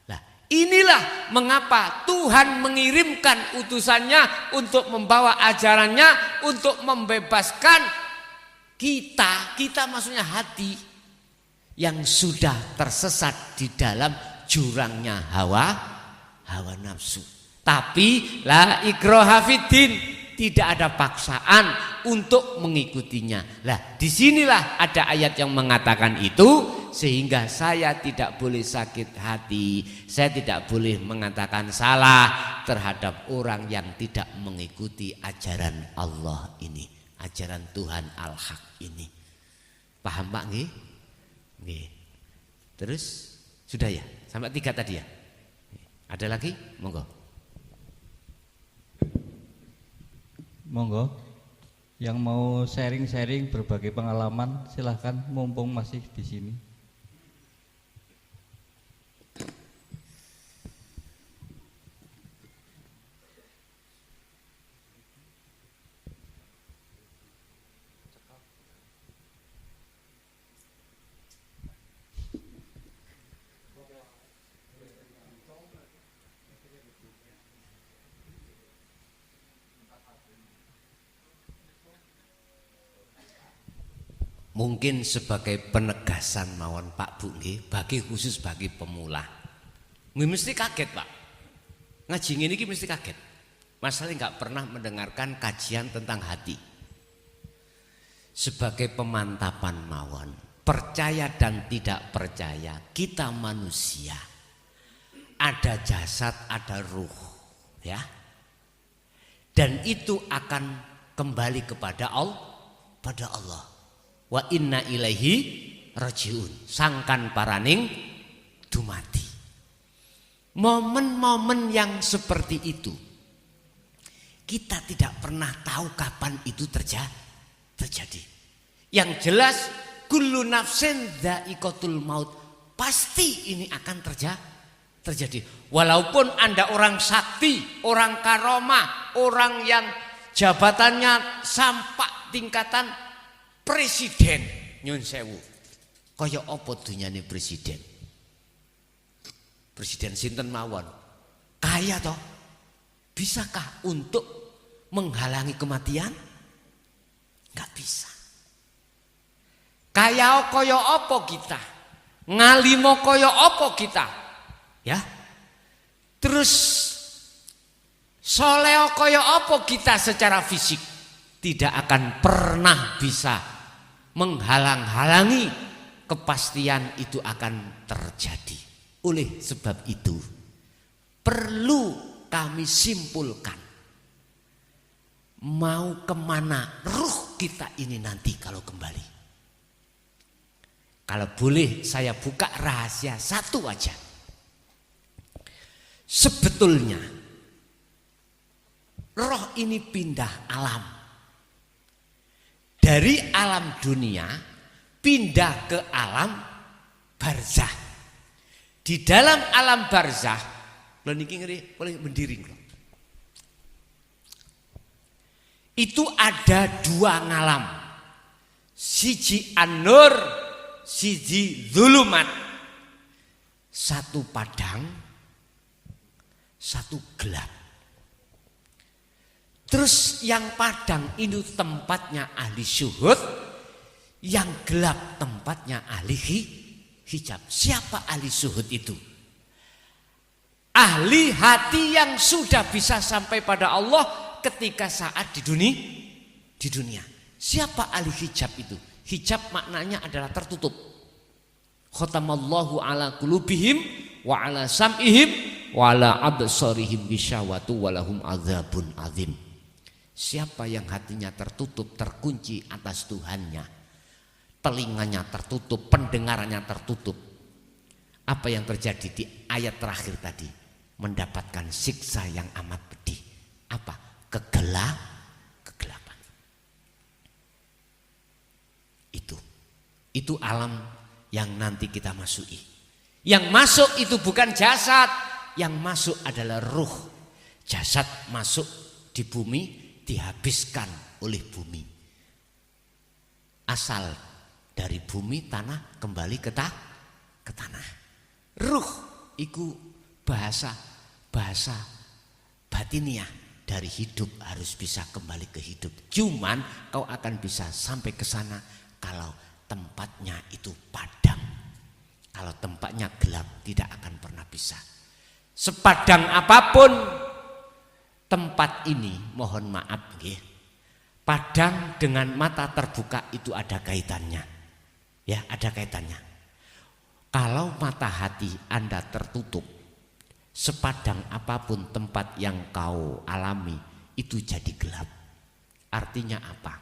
Nah, inilah mengapa Tuhan mengirimkan utusannya untuk membawa ajarannya, untuk membebaskan kita maksudnya hati yang sudah tersesat di dalam jurangnya hawa nafsu. Tapi la ikraha fiddin, tidak ada paksaan untuk mengikutinya. Lah, disinilah ada ayat yang mengatakan itu, sehingga saya tidak boleh sakit hati, saya tidak boleh mengatakan salah terhadap orang yang tidak mengikuti ajaran Allah ini, ajaran Tuhan Al-Haq ini. Paham Pak nggih? Nggih. Terus sudah ya? Sampai 3 tadi ya? Ada lagi? Monggo. Monggo, yang mau sharing-sharing berbagai pengalaman silahkan, mumpung masih di sini. Mungkin sebagai penegasan mawon Pak Bu nggih, bagi khusus bagi pemula. Mesti kaget Pak. Ngaji ngene iki mesti kaget. Masalahnya nggak pernah mendengarkan kajian tentang hati. Sebagai pemantapan mawon, percaya dan tidak percaya, kita manusia. Ada jasad, ada ruh, ya. Dan itu akan kembali kepada Allah. Wa inna ilaihi rajiun, sangkan paraning dumati. Momen-momen yang seperti itu kita tidak pernah tahu kapan itu terjadi. Yang jelas kullu nafsin dha'iqatul maut, pasti ini akan terjadi. Walaupun Anda orang sakti, orang karomah, orang yang jabatannya sampai tingkatan presiden, nyun sewu, kaya apa dunyane presiden? Presiden sinten mawon? Kaya toh? Bisakah untuk menghalangi kematian? Enggak bisa. Kaya apa kita? Ngalimo kaya apa kita? Ya. Terus soleo kaya apa kita secara fisik? Tidak akan pernah bisa menghalang-halangi kepastian itu akan terjadi. Oleh sebab itu perlu kami simpulkan, mau kemana ruh kita ini nanti kalau kembali. Kalau boleh saya buka rahasia satu aja. Sebetulnya roh ini pindah alam. Dari alam dunia pindah ke alam barzah. Di dalam alam barzah, lho niki ngeri boleh mendiring lho. Itu ada 2 ngalam. Siji an-nur, siji zulumat. satu padang, satu gelap. Terus yang padang itu tempatnya ahli syuhud, yang gelap tempatnya ahli hijab. Siapa ahli syuhud itu? Ahli hati yang sudah bisa sampai pada Allah ketika saat di dunia. Siapa ahli hijab itu? Hijab maknanya adalah tertutup. Khatamallahu ala qulubihim wa ala sam'ihim wa ala absarihim bisyawatu walahum adzabun azim. Siapa yang hatinya tertutup, terkunci atas Tuhannya, telinganya tertutup, pendengarannya tertutup, apa yang terjadi di ayat terakhir tadi? Mendapatkan siksa yang amat pedih. Apa? Kegelapan. Itu alam yang nanti kita masuki. Yang masuk itu bukan jasad, yang masuk adalah ruh. Jasad masuk di bumi, dihabiskan oleh bumi. Asal dari bumi, tanah, kembali ke tanah. Ruh itu bahasa batiniah dari hidup, harus bisa kembali ke hidup. Cuman kau akan bisa sampai ke sana kalau tempatnya itu padam. Kalau tempatnya gelap tidak akan pernah bisa. Sepadang apapun tempat ini, mohon maaf nggih. Padang dengan mata terbuka itu ada kaitannya. Ya, ada kaitannya. Kalau mata hati Anda tertutup, sepadang apapun tempat yang kau alami itu jadi gelap. Artinya apa?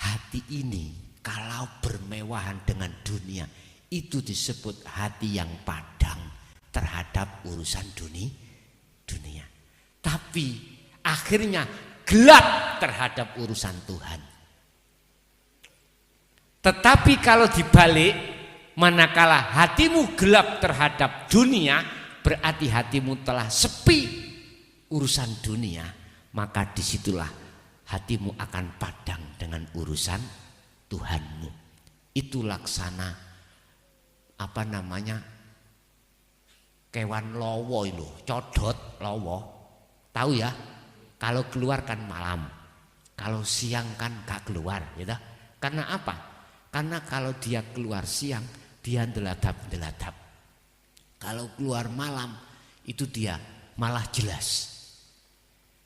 Hati ini kalau bermewahan dengan dunia itu disebut hati yang padang terhadap urusan dunia. Tapi akhirnya gelap terhadap urusan Tuhan. Tetapi kalau dibalik, manakala hatimu gelap terhadap dunia, berarti hatimu telah sepi urusan dunia, maka disitulah hatimu akan padang dengan urusan Tuhanmu. Itu laksana kewan lowo itu, codot lowo. Tahu ya? Kalau keluar kan malam, kalau siang kan gak keluar, gitu. Karena apa? Karena kalau dia keluar siang, dia deladap. Kalau keluar malam, itu dia malah jelas.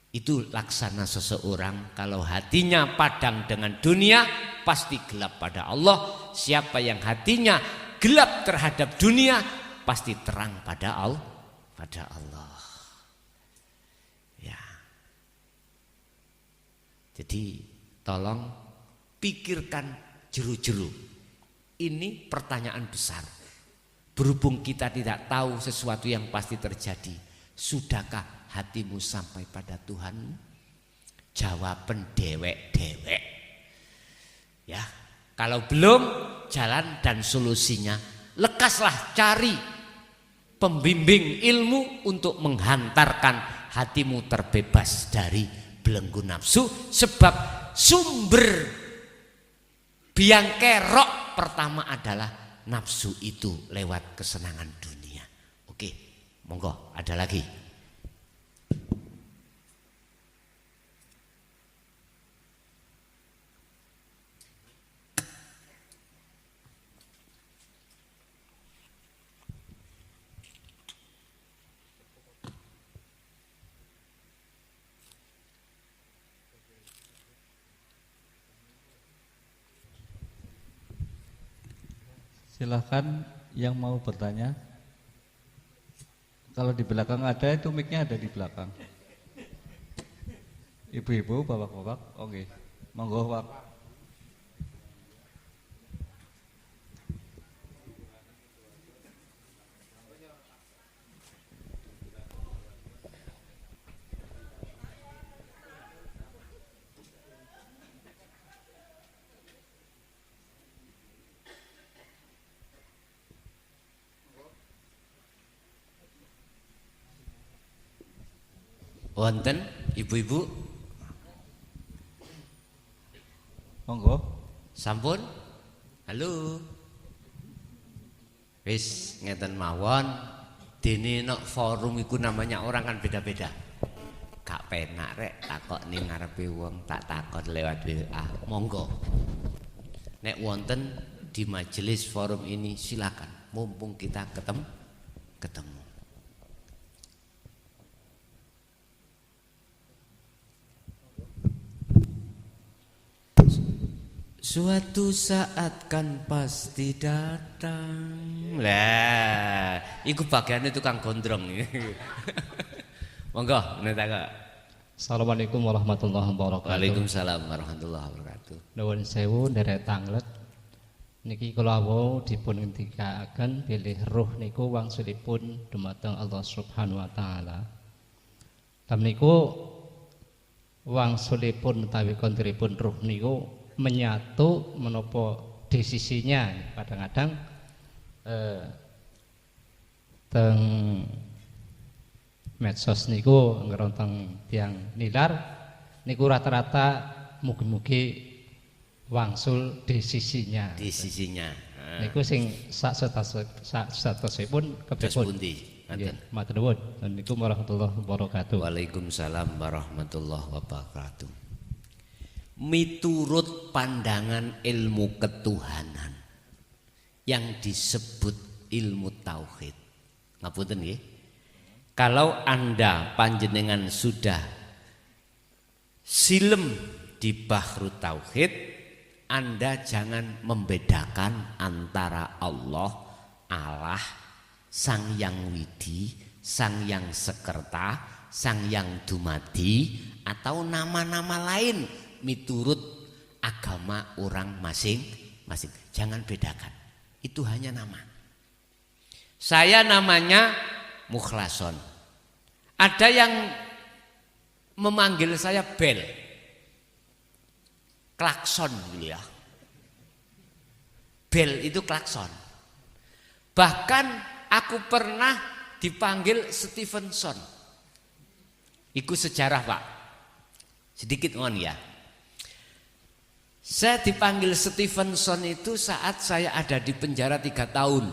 Itu laksana seseorang kalau hatinya padang dengan dunia, pasti gelap pada Allah. Siapa yang hatinya gelap terhadap dunia, pasti terang pada Allah. Ya. Jadi tolong pikirkan jeru-jeru. Ini pertanyaan besar. Berhubung kita tidak tahu sesuatu yang pasti terjadi, sudahkah hatimu sampai pada Tuhan? Jawaban dewek-dewek. Ya, kalau belum, jalan dan solusinya lekaslah cari pembimbing ilmu untuk menghantarkan hatimu terbebas dari belenggu nafsu, sebab sumber biang kerok pertama adalah nafsu itu lewat kesenangan dunia. Oke, monggo, ada lagi. Silahkan yang mau bertanya. Kalau di belakang ada, itu mic-nya ada di belakang. Ibu-ibu, bapak-bapak, oke. Monggo, Pak. Wonten ibu-ibu? Monggo. Sampun? Halo. Wis ngeten mawon. Dene nek forum iku namanya orang kan beda-beda. Gak penak rek takok ning ngarepe wong, tak takon lewat WA. Monggo. Nek wonten di majelis forum ini silakan. Mumpung kita ketemu. Suatu saat kan pasti datang. Lah, iku bagiannya tukang gondrong. Monggo, neta. Assalamualaikum warahmatullahi wabarakatuh. Waalaikumsalam warahmatullahi wabarakatuh. Nuwun sewu nderek tanglet. Niki kula wau dipun ngendikaken bilih ruh niku wangsulipun dumateng Allah Subhanahu wa taala. Tam niku wangsulipun utawi kondiripun ruh niku menyatu menapa desisinya kadang-kadang teng medsos niku ngerontong tiang nilar niku rata-rata mugi-mugi wangsul desisinya. Desisinya. Niku sing sak statusipun kepipun. Nggih, matur nuwun. Niku warahmatullahi wabarakatuh. Waalaikumsalam warahmatullahi wabarakatuh. Miturut pandangan ilmu ketuhanan yang disebut ilmu tauhid. Ngapunten nggih. Kalau Anda panjenengan sudah silem di bahru tauhid, Anda jangan membedakan antara Allah, Sang Yang Widi, Sang Yang Sekerta, Sang Yang Dumadi, atau nama-nama lain miturut agama orang masing-masing. Jangan bedakan. Itu hanya nama. Saya namanya Mukhlason. Ada yang memanggil saya Bel. Klakson gitu ya. Bel itu klakson. Bahkan aku pernah dipanggil Stevenson. Iku sejarah, Pak. Sedikit ngon ya. Saya dipanggil Stevenson itu saat saya ada di penjara 3 tahun.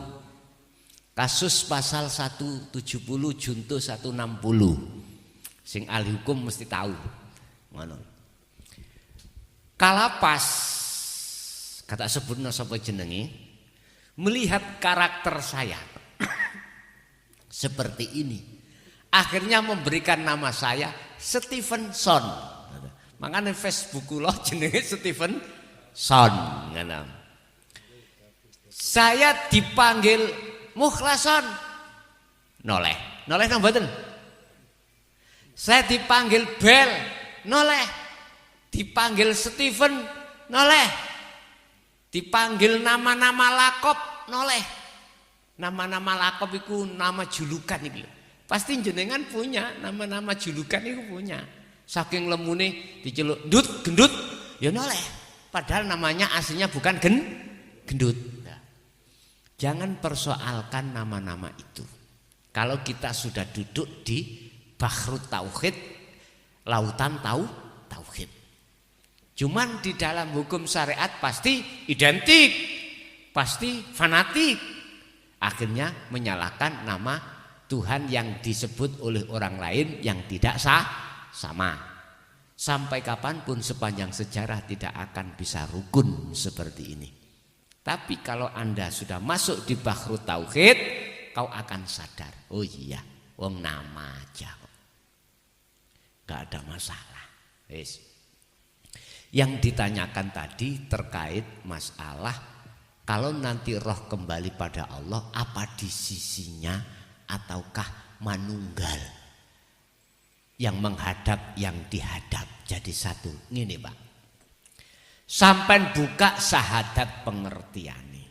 Kasus pasal 170 junto 160. Sing ahli hukum mesti tahu. Ngono. Kalapas kata sebutna sapa jenenge melihat karakter saya seperti ini. Akhirnya memberikan nama saya Stevenson. Makanya Facebook kula jenenge Stevenson. Saya dipanggil Mukhlason. Noleh nang mboten. Saya dipanggil Bel. Noleh. Dipanggil Steven. Noleh. Dipanggil nama-nama lakop. Noleh. Nama-nama lakop itu nama julukan iki. Pasti jenengan punya nama-nama julukan itu punya. Saking lemune diceluk Ndut, Gendut, ya noleh. Padahal namanya aslinya bukan Gendut. Nah, jangan persoalkan nama-nama itu. Kalau kita sudah duduk di bahru tauhid, lautan tauhid. Cuman di dalam hukum syariat pasti identik, pasti fanatik. Akhirnya menyalahkan nama Tuhan yang disebut oleh orang lain yang tidak sama. Sampai kapanpun sepanjang sejarah tidak akan bisa rukun seperti ini. Tapi kalau Anda sudah masuk di bahru tauhid, kau akan sadar. Oh iya, wong nama aja, gak ada masalah. Yang ditanyakan tadi terkait masalah kalau nanti roh kembali pada Allah, apa di sisinya ataukah manunggal? Yang menghadap, yang dihadap jadi satu. Ngene Pak. Sampai buka syahadat pengertiane.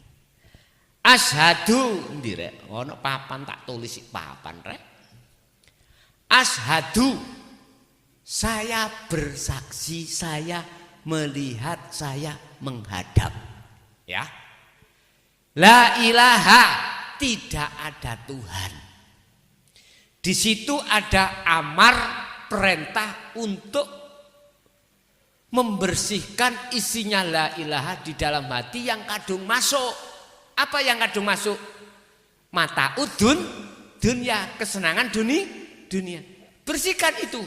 Asyhadu ndirek, ono papan tak tulis papan rek. Asyhadu, saya bersaksi, saya melihat, saya menghadap. Ya. La ilaha, tidak ada Tuhan. Di situ ada amar perintah untuk membersihkan isinya la ilaha di dalam hati yang kadung masuk. Apa yang kadung masuk? Mata dunia, kesenangan dunia. Bersihkan itu.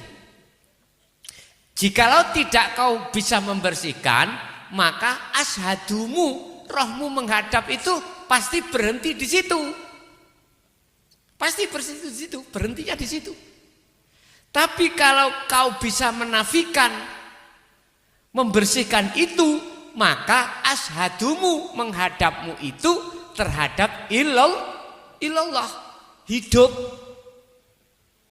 Jikalau tidak kau bisa membersihkan, maka ashadumu, rohmu menghadap itu pasti berhenti di situ. Pasti berhenti di situ, berhentinya di situ. Tapi kalau kau bisa menafikan, membersihkan itu, maka ashadumu menghadapmu itu terhadap ilallah, hidup.